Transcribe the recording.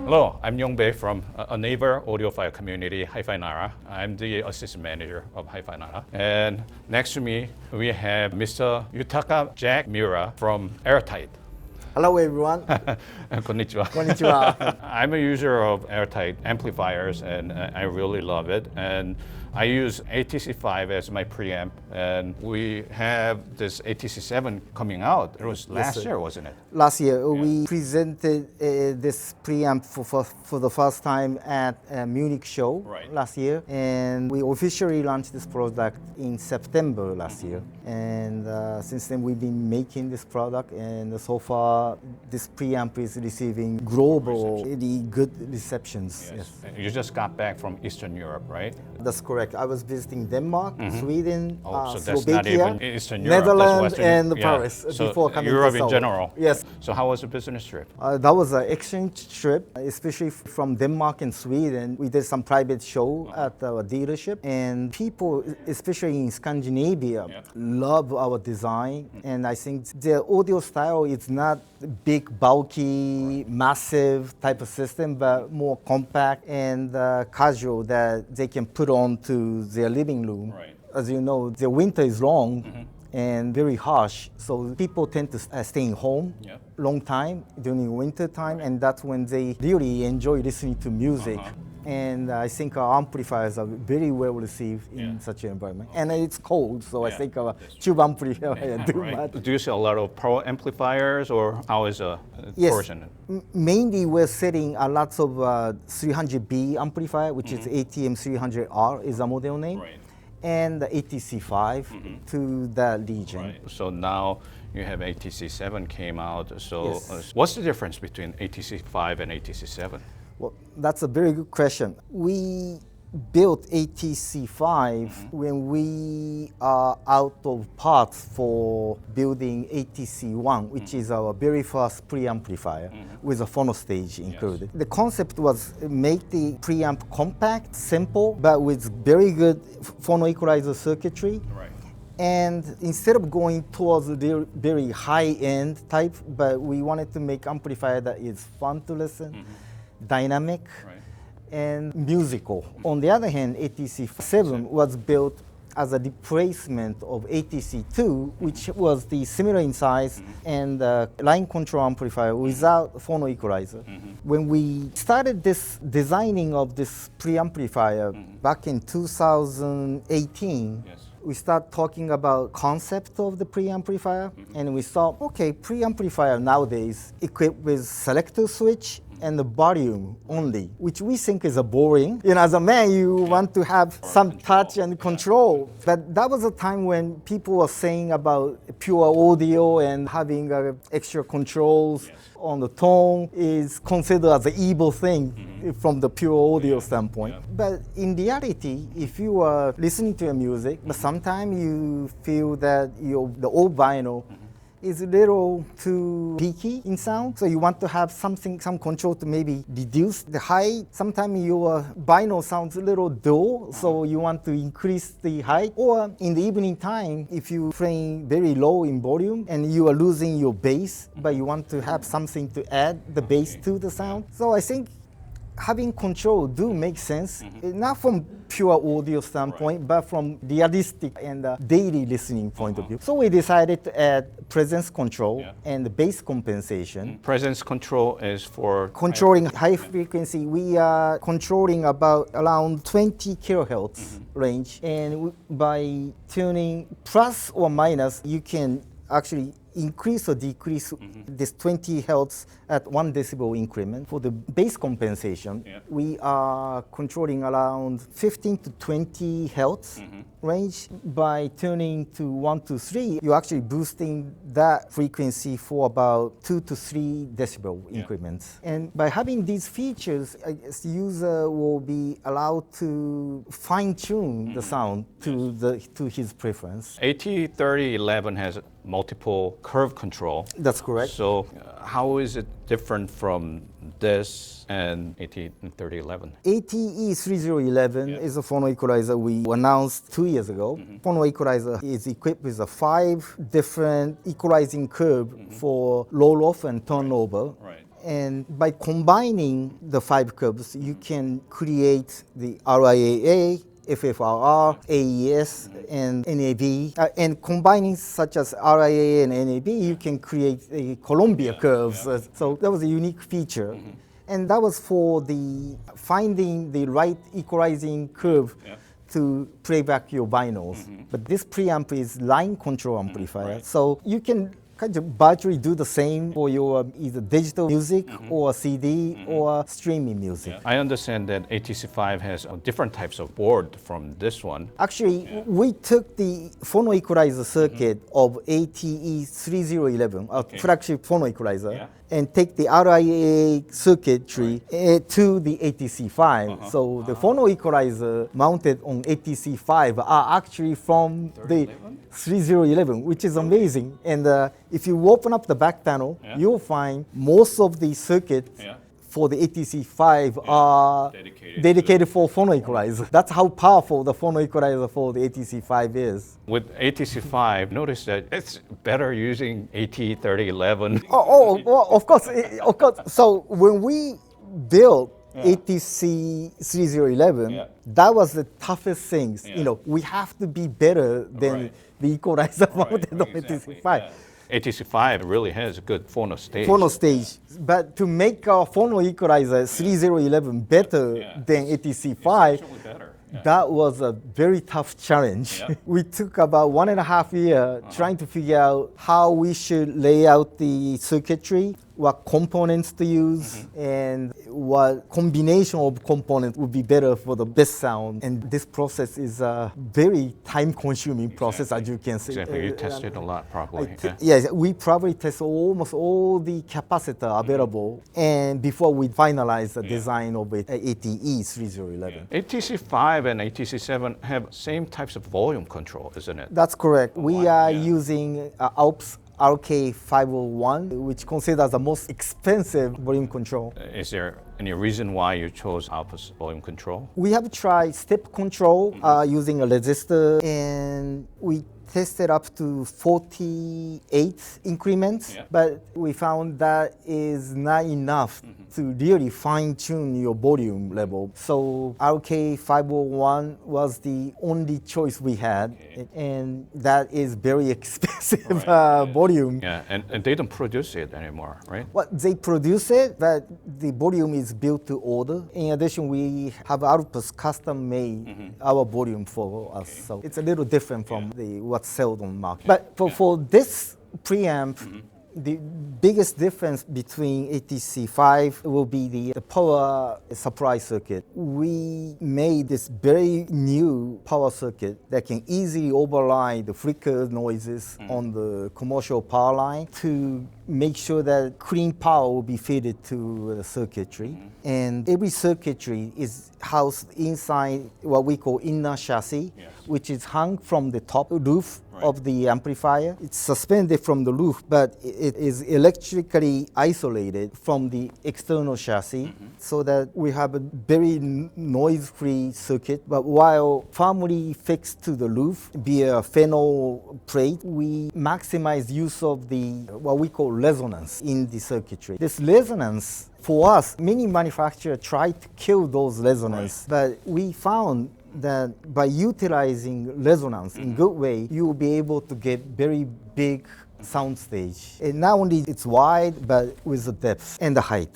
Hello, I'm Yongbei from a neighbor audiophile community, Hi-Fi Nara. I'm the assistant manager of Hi-Fi Nara. And next to me, we have Mr. Yutaka Jack Miura from Airtight. Hello everyone. Konnichiwa. Konnichiwa. I'm a user of Airtight amplifiers and I really love it. And I use ATC5 as my preamp, and we have this ATC7 coming out. It was last year, wasn't it? Last year, we presented this preamp for the first time at a Munich show last year, and we officially launched this product in September last year. And since then, we've been making this product, and so far, this preamp is receiving really good receptions. Yes. You just got back from Eastern Europe, right? That's correct. I was visiting Denmark, Sweden, so Slovakia, that's not even Eastern Europe, Netherlands, that's and Paris so before coming Europe to in Seoul. general. Yes. So how was the business trip? That was an exchange trip, especially from Denmark and Sweden. We did some private show at our dealership, and people, especially in Scandinavia, love our design. And I think the audio style is not big, bulky, massive type of system, but more compact and casual that they can put on to their living room. Right. As you know, the winter is long and very harsh, so people tend to stay home long time during winter time, and that's when they really enjoy listening to music. And I think our amplifiers are very well received in such an environment. And it's cold, so I think our tube amplifier do much. Do you see a lot of pro amplifiers, or how is a portion? Mainly we're selling a lot of 300B amplifier, which is ATM 300R is a model name. And the ATC5 to that region. So now you have ATC7 came out. So what's the difference between ATC5 and ATC7? Well, that's a very good question. We built ATC5 when we are out of parts for building ATC1, which is our very first preamplifier with a phono stage included. The concept was make the preamp compact, simple, but with very good phono equalizer circuitry. And instead of going towards the very high-end type, but we wanted to make amplifier that is fun to listen, dynamic, and musical. On the other hand, ATC7 was built as a replacement of ATC2, which was the similar in size and line control amplifier without phono equalizer. When we started this designing of this preamplifier back in 2018, we start talking about concept of the preamplifier, and we thought, okay, preamplifier nowadays equipped with selector switch and the volume only, which we think is a boring. You know, as a man, you want to have some touch and control. But that was a time when people were saying about pure audio and having extra controls on the tone is considered as an evil thing from the pure audio standpoint. But in reality, if you are listening to your music, but sometimes you feel that the old vinyl is a little too peaky in sound, so you want to have some control to maybe reduce the height. Sometimes your vinyl sounds a little dull, so you want to increase the height. Or in the evening time, if you're playing very low in volume and you are losing your bass, but you want to have something to add the bass to the sound. So I think having control do make sense, not from pure audio standpoint, but from realistic and daily listening point of view. So we decided to add presence control and bass compensation. Presence control is for controlling high frequency. We are controlling around 20 kilohertz range, and by tuning plus or minus, you can actually increase or decrease this 20 hertz at 1 decibel increment. For the bass compensation, we are controlling around 15 to 20 hertz range. By tuning to 1 to 3, you're actually boosting that frequency for about 2 to 3 decibel increments. And by having these features, the user will be allowed to fine-tune the sound to his preference. AT3011 has multiple curve control. That's correct. So how is it different from this and AT3011? ATE3011 is a phono equalizer we announced 2 years ago. Phono equalizer is equipped with 5 different equalizing curve for roll-off and turnover. And by combining the 5 curves, you can create the RIAA, FFRR, AES, and NAB. And combining such as RIAA and NAB, you can create a Columbia curves. So that was a unique feature. And that was for the finding the right equalizing curve to play back your vinyls. But this preamp is line control amplifier. So you can kind of virtually do the same for your either digital music or CD or streaming music. I understand that ATC5 has different types of board from this one. Actually, we took the phono equalizer circuit of ATE3011, a flagship phono equalizer, and take the RIA circuitry to the ATC5. So the phono equalizer mounted on ATC5 are actually from the 3011, which is amazing. And if you open up the back panel, you'll find most of the circuits for the ATC5 are dedicated for phono equalizer. That's how powerful the phono equalizer for the ATC5 is. With ATC5, notice that it's better using AT3011. Of course, of course. So when we built ATC 3011, that was the toughest things. You know, we have to be better than the equalizer mounted on ATC5. ATC5 really has a good phono stage. Phono stage. But to make our phono equalizer 3011 better than ATC5, that was a very tough challenge. We took about 1.5 years trying to figure out how we should lay out the circuitry, what components to use, and what combination of components would be better for the best sound. And this process is a very time-consuming process, as you can see. Exactly, you tested a lot probably. Yes, we probably tested almost all the capacitor available, and before we finalized the design of ATE 3011. ATC5 and ATC7 have same types of volume control, isn't it? That's correct. We are using ALPS RK501, which considered the most expensive volume control. Is there any reason why you chose Alpha's volume control? We have tried step control using a resistor, and we tested up to 48 increments, but we found that is not enough to really fine-tune your volume level. So RK501 was the only choice we had, and that is very expensive volume. Yeah, and they don't produce it anymore, right? Well, they produce it, but the volume is built to order. In addition, we have Alpus custom made our volume for us, so it's a little different from what's sold on the market. But for this preamp, the biggest difference between ATC5 will be the power supply circuit. We made this very new power circuit that can easily override the flicker noises on the commercial power line to make sure that clean power will be fed to the circuitry. And every circuitry is housed inside what we call inner chassis, which is hung from the top roof of the amplifier. It's suspended from the roof, but it is electrically isolated from the external chassis so that we have a very noise-free circuit. But while firmly fixed to the roof via phono plate, we maximize use of the what we call resonance in the circuitry. This resonance, for us, many manufacturers try to kill those resonance, but we found that by utilizing resonance in good way, you will be able to get very big sound stage. And not only it's wide, but with the depth and the height.